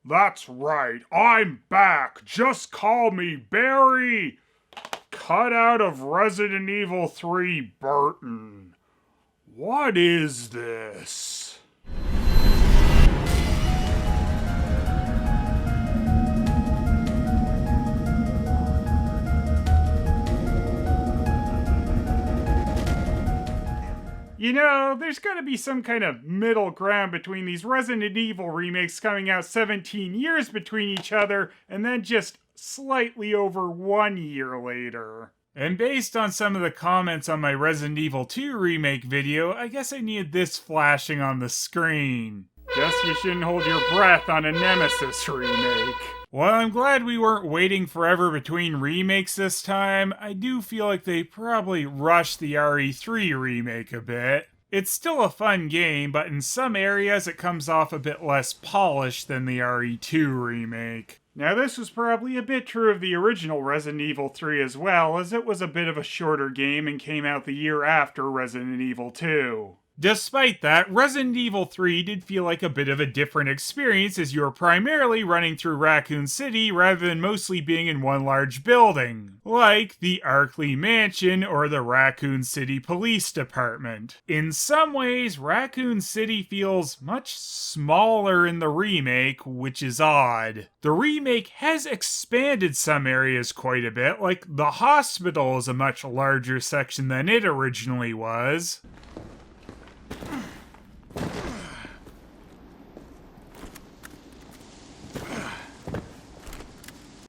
That's right, I'm back. Just call me Barry. Cut out of Resident Evil 3 Burton. What is this? You know, there's gotta be some kind of middle ground between these Resident Evil remakes coming out 17 years between each other, and then just slightly over 1 year later. And based on some of the comments on my Resident Evil 2 remake video, I guess I needed this flashing on the screen. Guess you shouldn't hold your breath on a Nemesis remake. While I'm glad we weren't waiting forever between remakes this time, I do feel like they probably rushed the RE3 remake a bit. It's still a fun game, but in some areas it comes off a bit less polished than the RE2 remake. Now this was probably a bit true of the original Resident Evil 3 as well, as it was a bit of a shorter game and came out the year after Resident Evil 2. Despite that, Resident Evil 3 did feel like a bit of a different experience as you were primarily running through Raccoon City rather than mostly being in one large building, like the Arkley Mansion or the Raccoon City Police Department. In some ways, Raccoon City feels much smaller in the remake, which is odd. The remake has expanded some areas quite a bit, like the hospital is a much larger section than it originally was.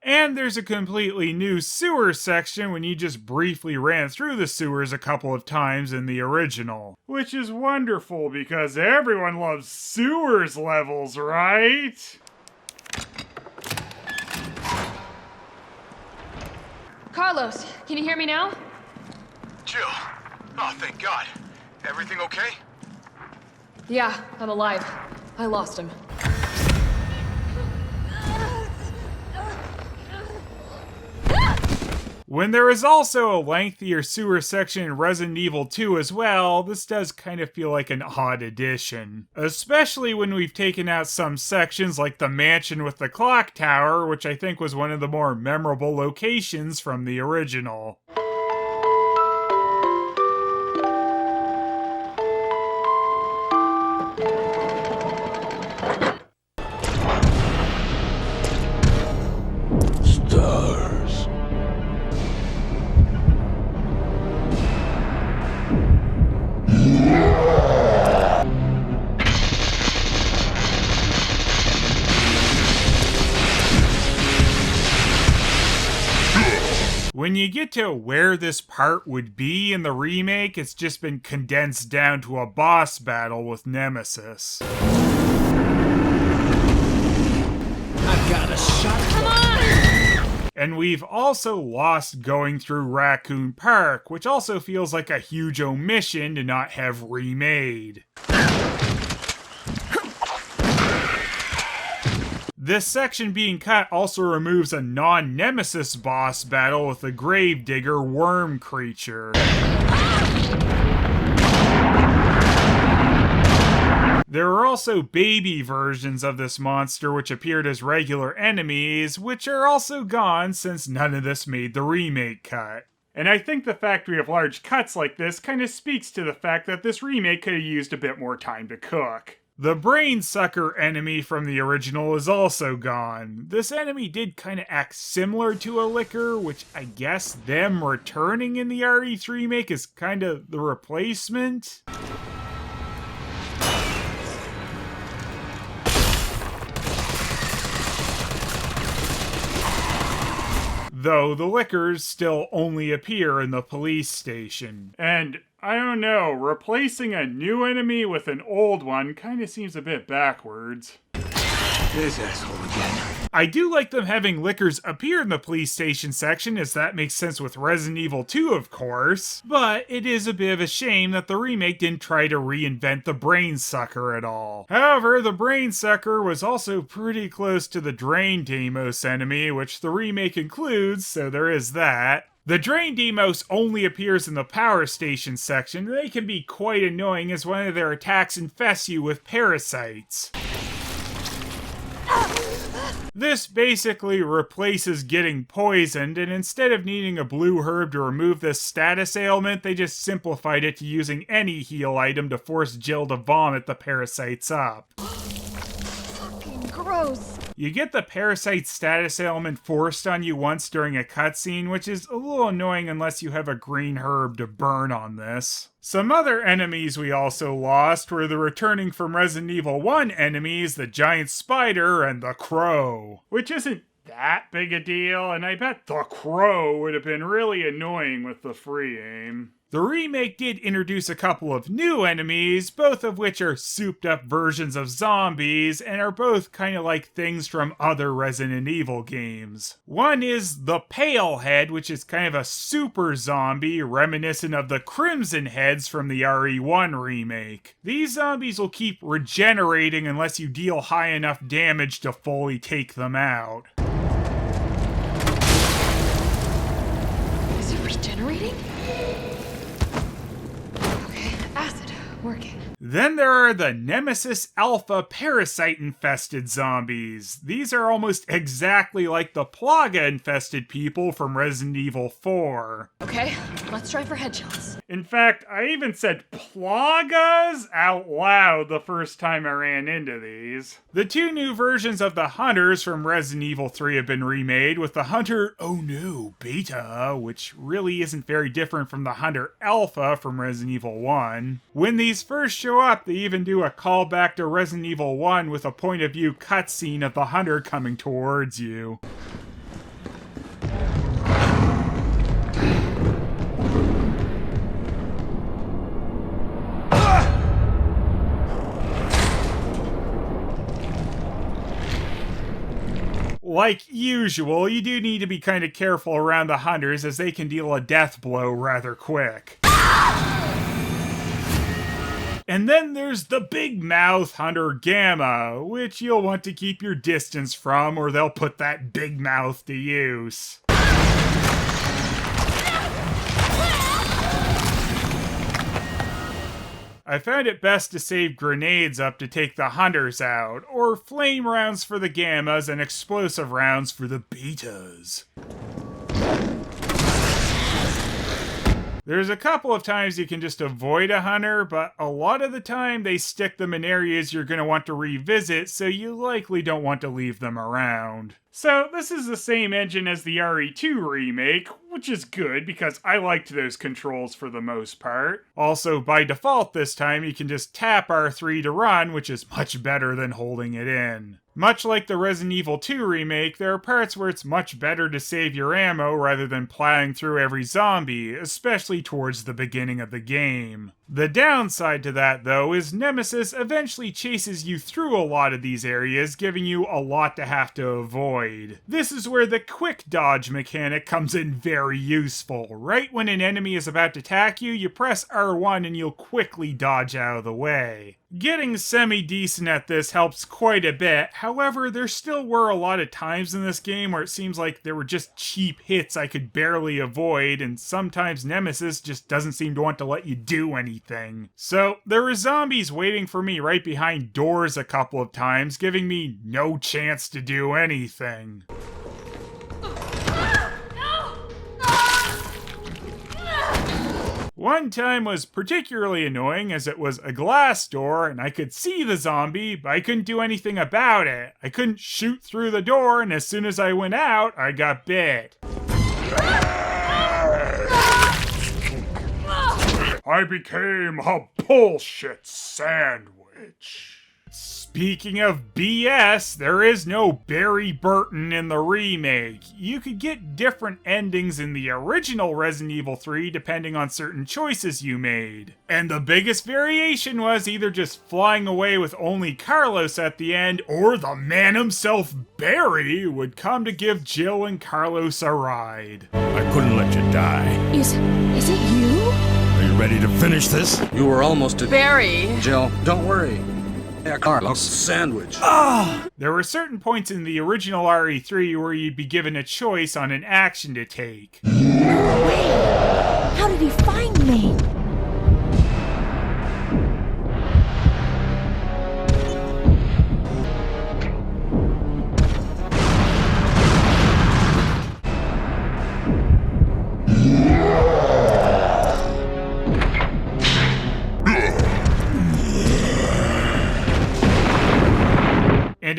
And there's a completely new sewer section when you just briefly ran through the sewers a couple of times in the original. Which is wonderful because everyone loves sewers levels, right? Carlos, can you hear me now? Jill. Oh, thank God. Everything okay? Yeah, I'm alive. I lost him. When there is also a lengthier sewer section in Resident Evil 2 as well, this does kind of feel like an odd addition. Especially when we've taken out some sections like the mansion with the clock tower, which I think was one of the more memorable locations from the original. When you get to where this part would be in the remake, it's just been condensed down to a boss battle with Nemesis. I've got a shotgun. Come on! And we've also lost going through Raccoon Park, which also feels like a huge omission to not have remade. This section being cut also removes a non-Nemesis boss battle with the Gravedigger worm creature. There are also baby versions of this monster which appeared as regular enemies, which are also gone since none of this made the remake cut. And I think the fact we have large cuts like this kind of speaks to the fact that this remake could have used a bit more time to cook. The brain sucker enemy from the original is also gone. This enemy did kind of act similar to a licker, which I guess them returning in the RE3 remake is kind of the replacement. Though the lickers still only appear in the police station. And I don't know, replacing a new enemy with an old one kind of seems a bit backwards. This asshole again. I do like them having lickers appear in the police station section, as that makes sense with Resident Evil 2, of course. But it is a bit of a shame that the remake didn't try to reinvent the brain sucker at all. However, the brain sucker was also pretty close to the Drain Deimos enemy, which the remake includes, so there is that. The Drain Deimos only appears in the power station section, and they can be quite annoying as one of their attacks infests you with parasites. This basically replaces getting poisoned, and instead of needing a blue herb to remove this status ailment, they just simplified it to using any heal item to force Jill to vomit the parasites up. Fucking gross. You get the parasite status ailment forced on you once during a cutscene, which is a little annoying unless you have a green herb to burn on this. Some other enemies we also lost were the returning from Resident Evil 1 enemies, the giant spider and the crow, which isn't that big a deal, and I bet the crow would have been really annoying with the free aim. The remake did introduce a couple of new enemies, both of which are souped up versions of zombies, and are both kind of like things from other Resident Evil games. One is the Pale Head, which is kind of a super zombie, reminiscent of the Crimson Heads from the RE1 remake. These zombies will keep regenerating unless you deal high enough damage to fully take them out. Is it regenerating? Working. Then there are the Nemesis Alpha parasite-infested zombies. These are almost exactly like the Plaga-infested people from Resident Evil 4. Okay, let's try for headshots. In fact, I even said Plagas out loud the first time I ran into these. The two new versions of the Hunters from Resident Evil 3 have been remade, with the Hunter, oh no, Beta, which really isn't very different from the Hunter Alpha from Resident Evil 1. When these first show up, they even do a callback to Resident Evil 1 with a point of view cutscene of the Hunter coming towards you. Like usual, you do need to be kind of careful around the Hunters as they can deal a death blow rather quick. And then there's the Big Mouth Hunter Gamma, which you'll want to keep your distance from or they'll put that big mouth to use. I found it best to save grenades up to take the Hunters out, or flame rounds for the Gammas and explosive rounds for the Betas. There's a couple of times you can just avoid a Hunter, but a lot of the time they stick them in areas you're going to want to revisit, so you likely don't want to leave them around. So this is the same engine as the RE2 remake, which is good because I liked those controls for the most part. Also, by default this time, you can just tap R3 to run, which is much better than holding it in. Much like the Resident Evil 2 remake, there are parts where it's much better to save your ammo rather than plowing through every zombie, especially towards the beginning of the game. The downside to that, though, is Nemesis eventually chases you through a lot of these areas, giving you a lot to have to avoid. This is where the quick dodge mechanic comes in very useful. Right when an enemy is about to attack you, you press R1 and you'll quickly dodge out of the way. Getting semi-decent at this helps quite a bit, however, there still were a lot of times in this game where it seems like there were just cheap hits I could barely avoid, and sometimes Nemesis just doesn't seem to want to let you do anything. So, there were zombies waiting for me right behind doors a couple of times, giving me no chance to do anything. One time was particularly annoying as it was a glass door and I could see the zombie, but I couldn't do anything about it. I couldn't shoot through the door, and as soon as I went out, I got bit. I became a bullshit sandwich. Speaking of BS, there is no Barry Burton in the remake. You could get different endings in the original Resident Evil 3 depending on certain choices you made. And the biggest variation was either just flying away with only Carlos at the end, or the man himself, Barry, would come to give Jill and Carlos a ride. I couldn't let you die. Is it you? Are you ready to finish this? You were almost to Barry. Jill, don't worry. Yeah, Carlos, sandwich. There were certain points in the original RE3 where you'd be given a choice on an action to take. How did he find me?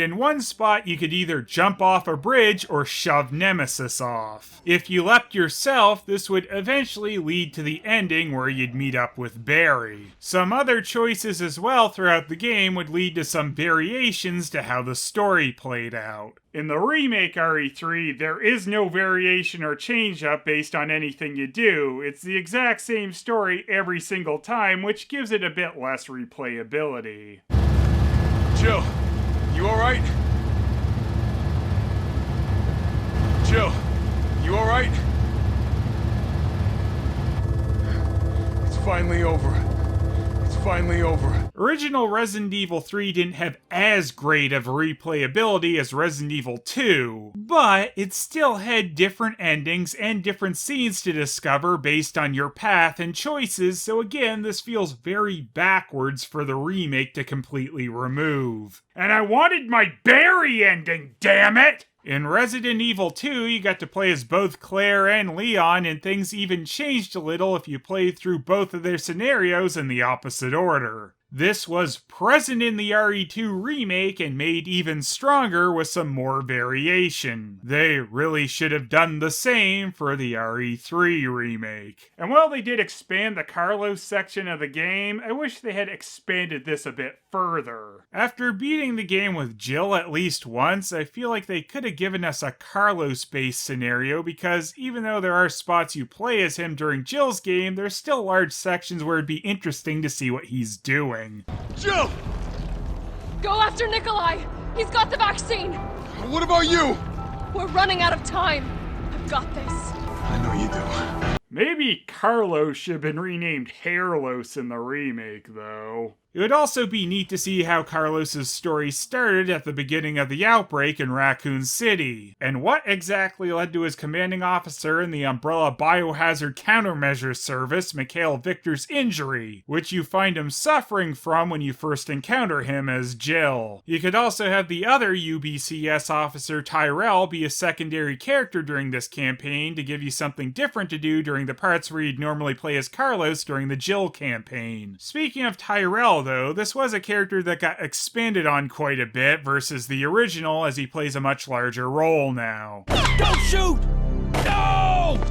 in one spot you could either jump off a bridge or shove Nemesis off. If you leapt yourself, this would eventually lead to the ending where you'd meet up with Barry. Some other choices as well throughout the game would lead to some variations to how the story played out. In the remake RE3, there is no variation or change up based on anything you do. It's the exact same story every single time, which gives it a bit less replayability. Jill, you alright? Jill, you alright? It's finally over. It's finally over. Original Resident Evil 3 didn't have as great of replayability as Resident Evil 2, but it still had different endings and different scenes to discover based on your path and choices, so again, this feels very backwards for the remake to completely remove. And I wanted my Barry ending, damn it! In Resident Evil 2, you got to play as both Claire and Leon, and things even changed a little if you played through both of their scenarios in the opposite order. This was present in the RE2 remake and made even stronger with some more variation. They really should have done the same for the RE3 remake. And while they did expand the Carlos section of the game, I wish they had expanded this a bit further. After beating the game with Jill at least once, I feel like they could have given us a Carlos-based scenario because even though there are spots you play as him during Jill's game, there's still large sections where it'd be interesting to see what he's doing. Jill! Go after Nikolai! He's got the vaccine! What about you? We're running out of time! I've got this. I know you do. Maybe Carlos should have been renamed Hairlos in the remake, though. It would also be neat to see how Carlos's story started at the beginning of the outbreak in Raccoon City, and what exactly led to his commanding officer in the Umbrella Biohazard Countermeasures Service, Mikhail Victor's injury, which you find him suffering from when you first encounter him as Jill. You could also have the other UBCS officer Tyrell be a secondary character during this campaign to give you something different to do during the parts where you'd normally play as Carlos during the Jill campaign. Speaking of Tyrell, though, this was a character that got expanded on quite a bit versus the original, as he plays a much larger role now. Don't shoot! No!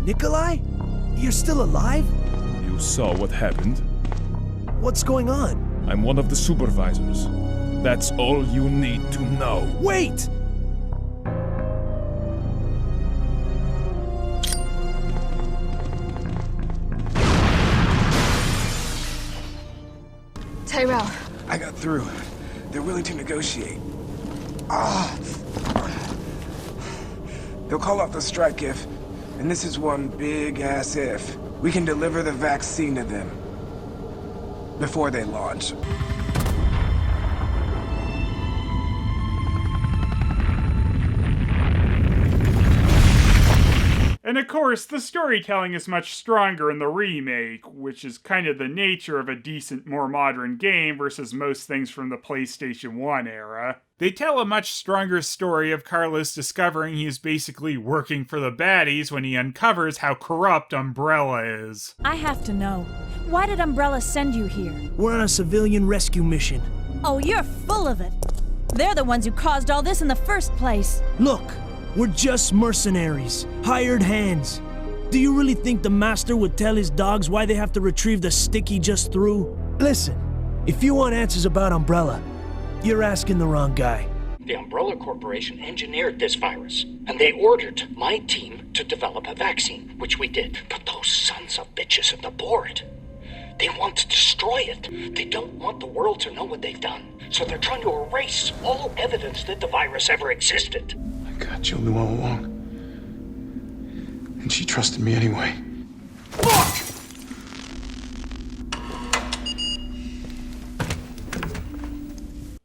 Nikolai? You're still alive? You saw what happened. What's going on? I'm one of the supervisors. That's all you need to know. Wait! Tyrell. I got through. They're willing to negotiate. They'll call off the strike if, and this is one big-ass if, we can deliver the vaccine to them before they launch. And of course, the storytelling is much stronger in the remake, which is kind of the nature of a decent, more modern game versus most things from the PlayStation 1 era. They tell a much stronger story of Carlos discovering he is basically working for the baddies when he uncovers how corrupt Umbrella is. I have to know, why did Umbrella send you here? We're on a civilian rescue mission. Oh, you're full of it. They're the ones who caused all this in the first place. Look, we're just mercenaries, hired hands. Do you really think the master would tell his dogs why they have to retrieve the stick he just threw? Listen, if you want answers about Umbrella, you're asking the wrong guy. The Umbrella Corporation engineered this virus, and they ordered my team to develop a vaccine, which we did. But those sons of bitches at the board, they want to destroy it. They don't want the world to know what they've done. So they're trying to erase all evidence that the virus ever existed. God, Jill knew all along. And she trusted me anyway. Fuck!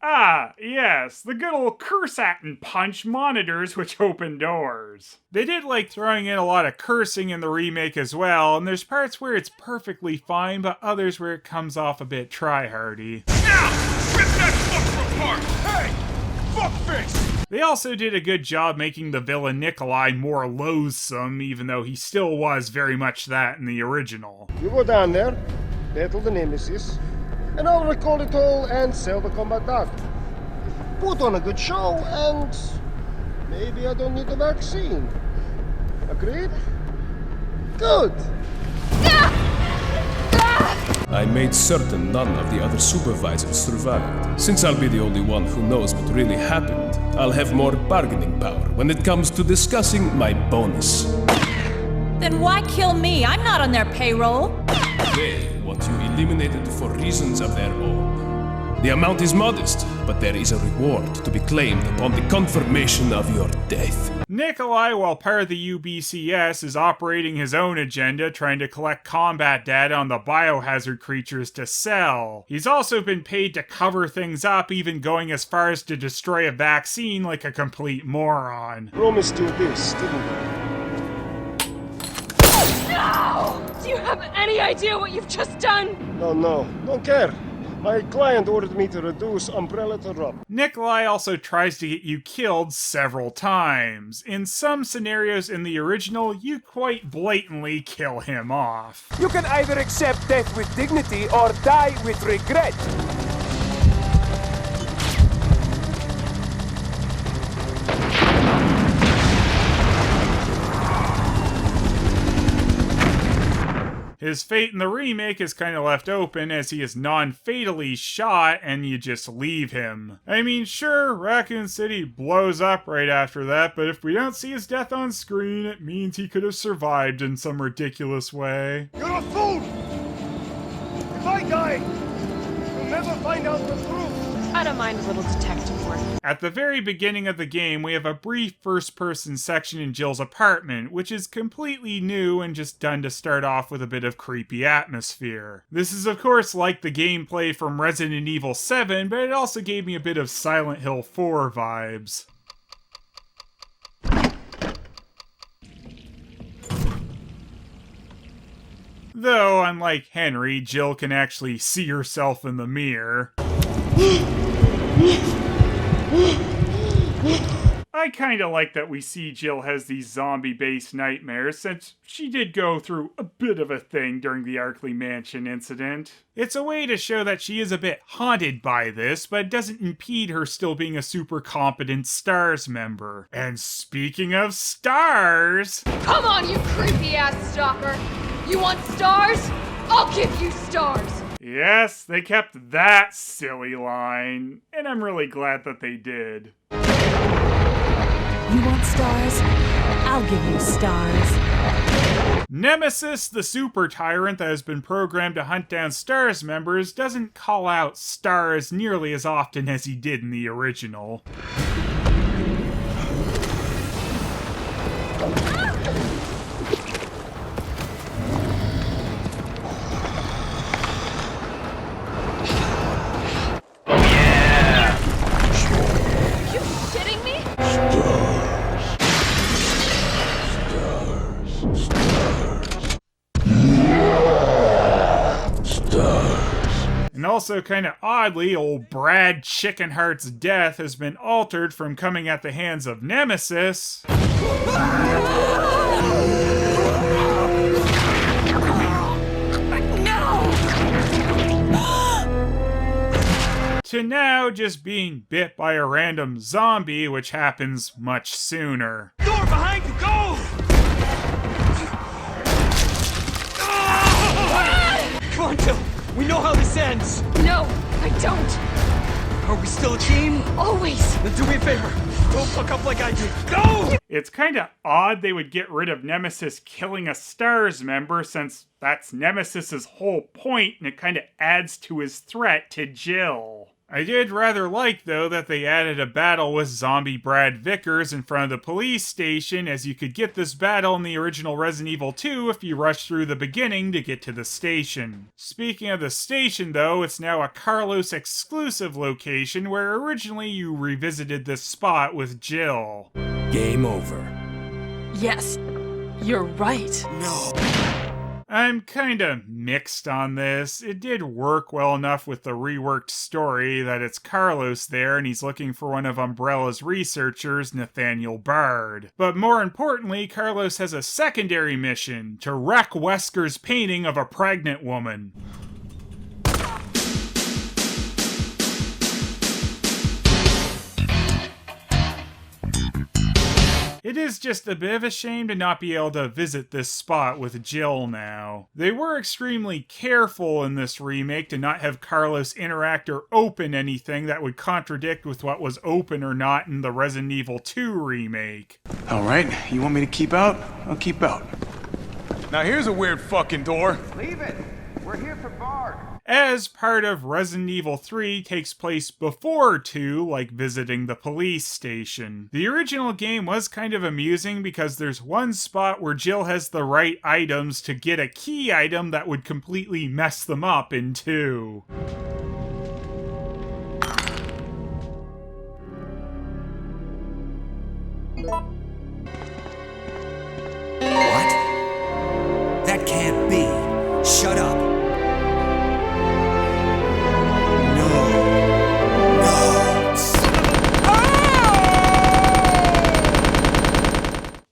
Ah, yes, the good old curse at and punch monitors which open doors. They did like throwing in a lot of cursing in the remake as well, and there's parts where it's perfectly fine, but others where it comes off a bit tryhardy. Now! Rip that fucker apart! Hey! Fuckface! They also did a good job making the villain Nikolai more loathsome, even though he still was very much that in the original. You go down there, battle the Nemesis, and I'll recall it all and sell the combat dog. put on a good show, and maybe I don't need the vaccine. Agreed? Good. I made certain none of the other supervisors survived. Since I'll be the only one who knows what really happened, I'll have more bargaining power when it comes to discussing my bonus. Then why kill me? I'm not on their payroll. They want you eliminated for reasons of their own. The amount is modest, but there is a reward to be claimed upon the confirmation of your death. Nikolai, while part of the UBCS, is operating his own agenda, trying to collect combat data on the biohazard creatures to sell. He's also been paid to cover things up, even going as far as to destroy a vaccine like a complete moron. Promised you this, didn't I? No! Do you have any idea what you've just done? No, don't care. My client ordered me to reduce Umbrella to rub. Nikolai also tries to get you killed several times. In some scenarios in the original, you quite blatantly kill him off. You can either accept death with dignity or die with regret. His fate in the remake is kind of left open as he is non-fatally shot and you just leave him. I mean, sure, Raccoon City blows up right after that, but if we don't see his death on screen, it means he could have survived in some ridiculous way. You're a fool! If I die, you'll never find out the truth. I don't mind a little detective work. At the very beginning of the game, we have a brief first-person section in Jill's apartment, which is completely new and just done to start off with a bit of creepy atmosphere. This is of course like the gameplay from Resident Evil 7, but it also gave me a bit of Silent Hill 4 vibes. Though, unlike Henry, Jill can actually see herself in the mirror. I kinda like that we see Jill has these zombie-based nightmares, since she did go through a bit of a thing during the Arkley Mansion incident. It's a way to show that she is a bit haunted by this, but it doesn't impede her still being a super competent STARS member. And speaking of STARS... Come on, you creepy-ass stalker! You want stars? I'll give you stars! Yes, they kept that silly line, and I'm really glad that they did. You want stars? I'll give you stars. Nemesis, the super tyrant that has been programmed to hunt down STARS members, doesn't call out stars nearly as often as he did in the original. And also, kinda oddly, old Brad Chickenheart's death has been altered from coming at the hands of Nemesis to now just being bit by a random zombie, which happens much sooner. Door behind you, go! Come on, Jill. We know how this ends. No, I don't. Are we still a team? Always. Then do me a favor. Don't fuck up like I did. Go! It's kinda odd they would get rid of Nemesis killing a STARS member, since that's Nemesis's whole point, and it kinda adds to his threat to Jill. I did rather like, though, that they added a battle with zombie Brad Vickers in front of the police station, as you could get this battle in the original Resident Evil 2 if you rushed through the beginning to get to the station. Speaking of the station, though, it's now a Carlos exclusive location where originally you revisited this spot with Jill. Game over. Yes, you're right. No. I'm kinda mixed on this. It did work well enough with the reworked story that it's Carlos there and he's looking for one of Umbrella's researchers, Nathaniel Bard. But more importantly, Carlos has a secondary mission, to wreck Wesker's painting of a pregnant woman. It is just a bit of a shame to not be able to visit this spot with Jill now. They were extremely careful in this remake to not have Carlos interact or open anything that would contradict with what was open or not in the Resident Evil 2 remake. Alright, you want me to keep out? I'll keep out. Now here's a weird fucking door. Leave it. We're here for Bard. As part of Resident Evil 3 takes place before 2, like visiting the police station. The original game was kind of amusing because there's one spot where Jill has the right items to get a key item that would completely mess them up in 2. What? That can't be. Shut up.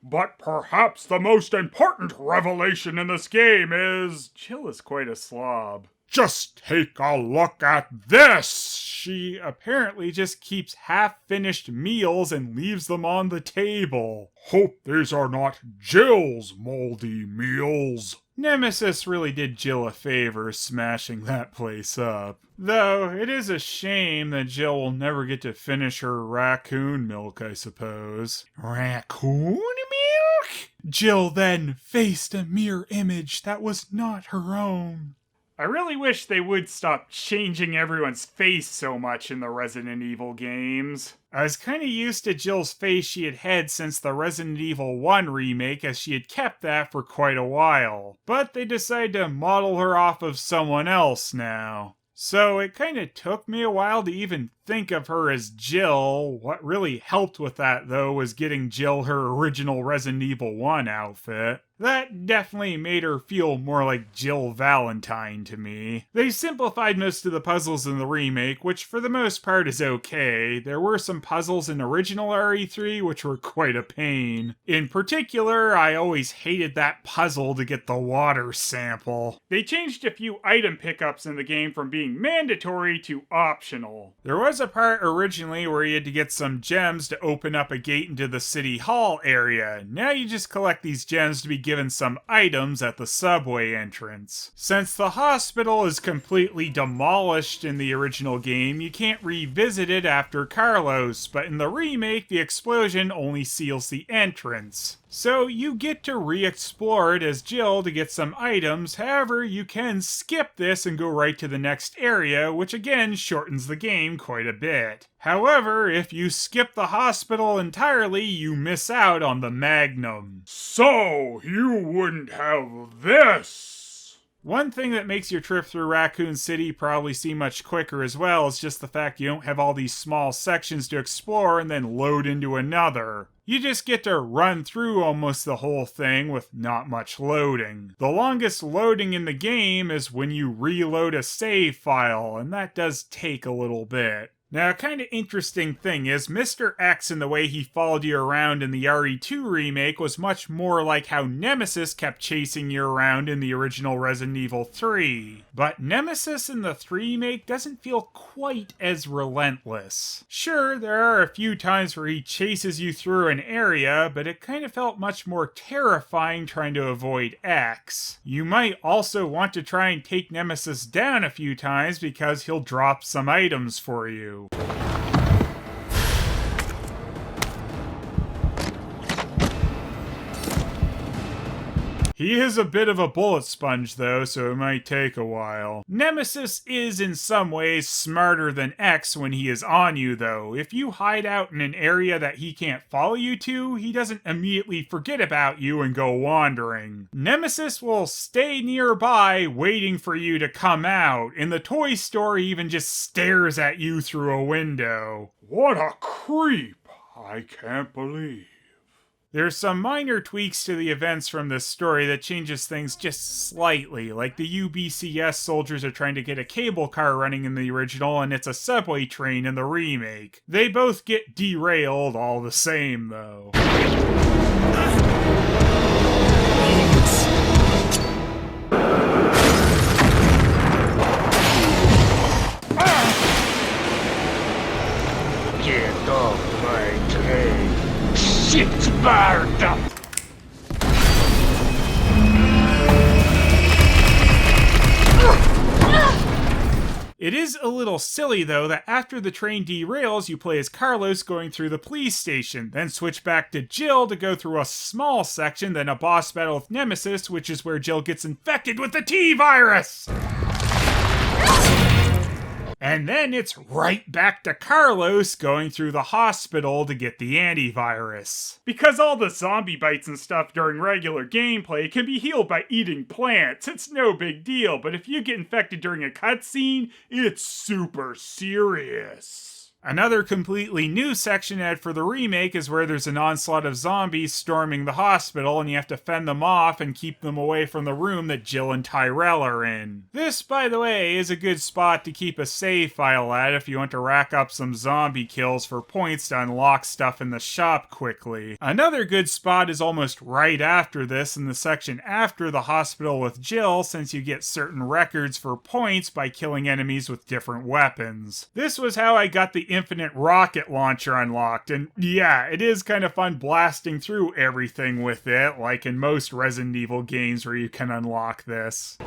But perhaps the most important revelation in this game is... Jill is quite a slob. Just take a look at this! She apparently just keeps half-finished meals and leaves them on the table. Hope these are not Jill's moldy meals. Nemesis really did Jill a favor smashing that place up. Though, it is a shame that Jill will never get to finish her raccoon milk, I suppose. Raccoon milk? Jill then faced a mirror image that was not her own. I really wish they would stop changing everyone's face so much in the Resident Evil games. I was kinda used to Jill's face she had had since the Resident Evil 1 remake, as she had kept that for quite a while. But they decided to model her off of someone else now. So it kinda took me a while to even think of her as Jill. What really helped with that, though, was getting Jill her original Resident Evil 1 outfit. That definitely made her feel more like Jill Valentine to me. They simplified most of the puzzles in the remake, which for the most part is okay. There were some puzzles in original RE3 which were quite a pain. In particular, I always hated that puzzle to get the water sample. They changed a few item pickups in the game from being mandatory to optional. There was a part originally where you had to get some gems to open up a gate into the City Hall area. Now you just collect these gems to be given some items at the subway entrance. Since the hospital is completely demolished in the original game, you can't revisit it after Carlos, but in the remake, the explosion only seals the entrance. So you get to re-explore it as Jill to get some items. However, you can skip this and go right to the next area, which again shortens the game quite a bit. However, if you skip the hospital entirely, you miss out on the Magnum. So, you wouldn't have this! One thing that makes your trip through Raccoon City probably seem much quicker as well is just the fact you don't have all these small sections to explore and then load into another. You just get to run through almost the whole thing with not much loading. The longest loading in the game is when you reload a save file, and that does take a little bit. Now, a kind of interesting thing is Mr. X and the way he followed you around in the RE2 remake was much more like how Nemesis kept chasing you around in the original Resident Evil 3. But Nemesis in the 3 remake doesn't feel quite as relentless. Sure, there are a few times where he chases you through an area, but it kind of felt much more terrifying trying to avoid X. You might also want to try and take Nemesis down a few times because he'll drop some items for you. He is a bit of a bullet sponge though, so it might take a while. Nemesis is in some ways smarter than X when he is on you though. If you hide out in an area that he can't follow you to, he doesn't immediately forget about you and go wandering. Nemesis will stay nearby waiting for you to come out. In the toy store, he even just stares at you through a window. What a creep! I can't believe. There's some minor tweaks to the events from this story that changes things just slightly, like the UBCS soldiers are trying to get a cable car running in the original and it's a subway train in the remake. They both get derailed all the same, though. Get off my train. Shit! bird! It is a little silly, though, that after the train derails, you play as Carlos going through the police station, then switch back to Jill to go through a small section, then a boss battle with Nemesis, which is where Jill gets infected with the T-virus! And then it's right back to Carlos going through the hospital to get the antivirus. Because all the zombie bites and stuff during regular gameplay can be healed by eating plants, it's no big deal, but if you get infected during a cutscene, it's super serious. Another completely new section added for the remake is where there's an onslaught of zombies storming the hospital and you have to fend them off and keep them away from the room that Jill and Tyrell are in. This, by the way, is a good spot to keep a save file at if you want to rack up some zombie kills for points to unlock stuff in the shop quickly. Another good spot is almost right after this in the section after the hospital with Jill, since you get certain records for points by killing enemies with different weapons. This was how I got the infinite rocket launcher unlocked, and yeah, it is kind of fun blasting through everything with it, like in most Resident Evil games where you can unlock this.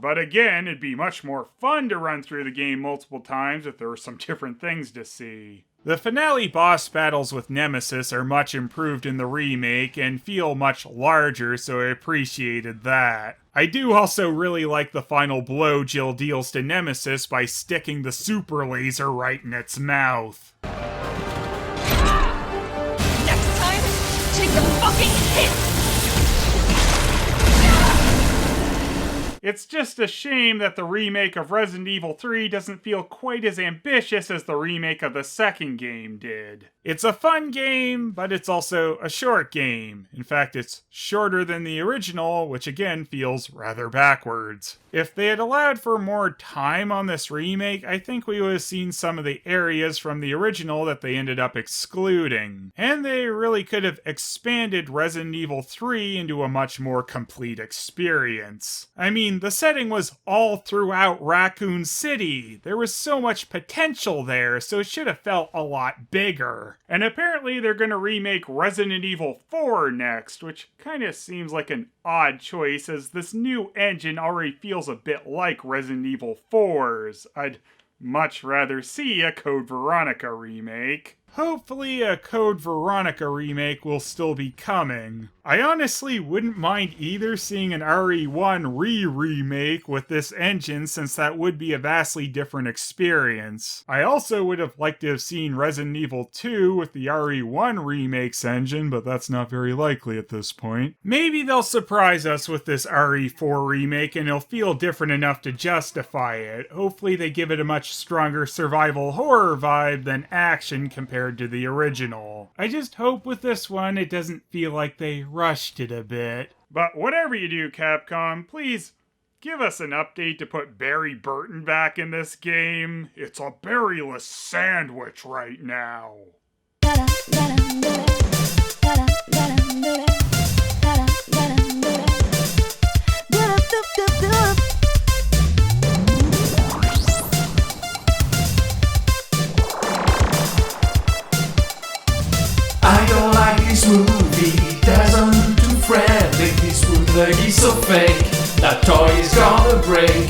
But again, it'd be much more fun to run through the game multiple times if there were some different things to see. The finale boss battles with Nemesis are much improved in the remake and feel much larger, so I appreciated that. I do also really like the final blow Jill deals to Nemesis by sticking the super laser right in its mouth. Next time, take the fucking hit! It's just a shame that the remake of Resident Evil 3 doesn't feel quite as ambitious as the remake of the second game did. It's a fun game, but it's also a short game. In fact, it's shorter than the original, which again feels rather backwards. If they had allowed for more time on this remake, I think we would have seen some of the areas from the original that they ended up excluding. And they really could have expanded Resident Evil 3 into a much more complete experience. I mean, the setting was all throughout Raccoon City. There was so much potential there, so it should have felt a lot bigger. And apparently they're gonna remake Resident Evil 4 next, which kinda seems like an odd choice as this new engine already feels a bit like Resident Evil 4's. I'd much rather see a Code Veronica remake. Hopefully a Code Veronica remake will still be coming. I honestly wouldn't mind either seeing an RE1 remake with this engine, since that would be a vastly different experience. I also would have liked to have seen Resident Evil 2 with the RE1 remake's engine, but that's not very likely at this point. Maybe they'll surprise us with this RE4 remake and it'll feel different enough to justify it. Hopefully they give it a much stronger survival horror vibe than action compared to the original. I just hope with this one it doesn't feel like they rushed it a bit. But whatever you do, Capcom, please give us an update to put Barry Burton back in this game. It's a berryless sandwich right now. I don't like this movie, doesn't look too friendly. This bootleg is so fake, that toy is gonna break.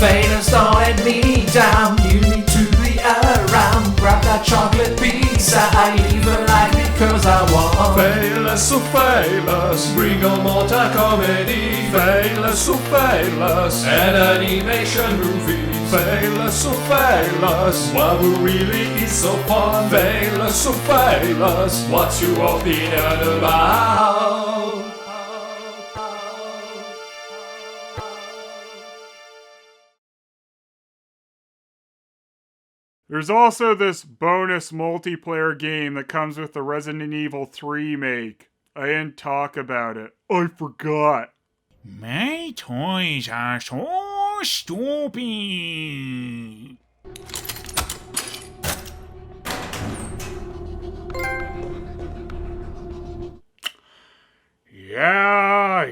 Phelous, don't let me down, you need to be around. Grab that chocolate pizza, I even like it cause I want. Phelous, oh Phelous, bring on more comedy. Phelous, oh Phelous, an animation movie. Phelous, oh Phelous, what really is so fun? Phelous, oh Phelous, what's your opinion about? There's also this bonus multiplayer game that comes with the Resident Evil 3 remake. I didn't talk about it. I forgot. My toys are so No stopping. Yeah.